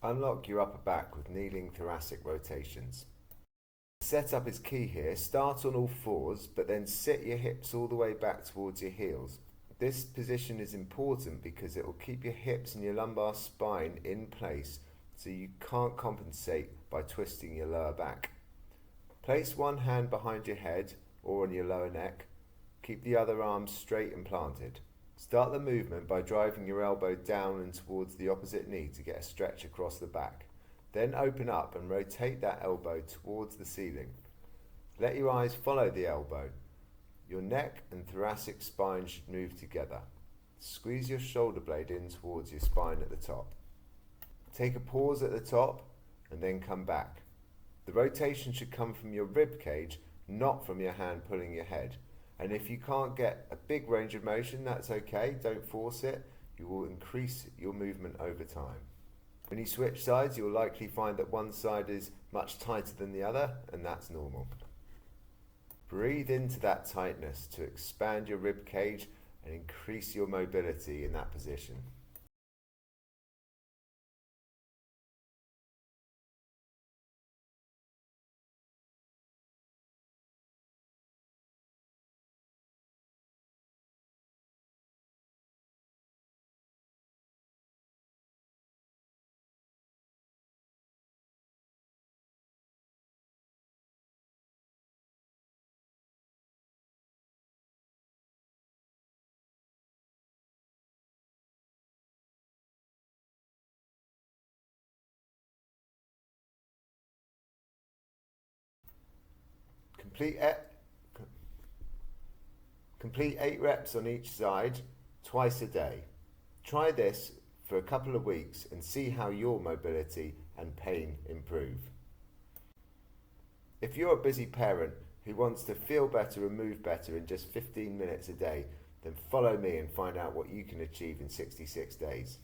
Unlock your upper back with kneeling thoracic rotations. Setup is key here. Start on all fours, but then sit your hips all the way back towards your heels. This position is important because it will keep your hips and your lumbar spine in place so you can't compensate by twisting your lower back. Place one hand behind your head or on your lower neck. Keep the other arm straight and planted. Start the movement by driving your elbow down and towards the opposite knee to get a stretch across the back. Then open up and rotate that elbow towards the ceiling. Let your eyes follow the elbow. Your neck and thoracic spine should move together. Squeeze your shoulder blade in towards your spine at the top. Take a pause at the top and then come back. The rotation should come from your rib cage, not from your hand pulling your head. And if you can't get a big range of motion, that's okay, don't force it. You will increase your movement over time. When you switch sides, you'll likely find that one side is much tighter than the other, and that's normal. Breathe into that tightness to expand your rib cage and increase your mobility in that position. Complete 8 reps on each side, twice a day. Try this for a couple of weeks and see how your mobility and pain improve. If you're a busy parent who wants to feel better and move better in just 15 minutes a day, then follow me and find out what you can achieve in 66 days.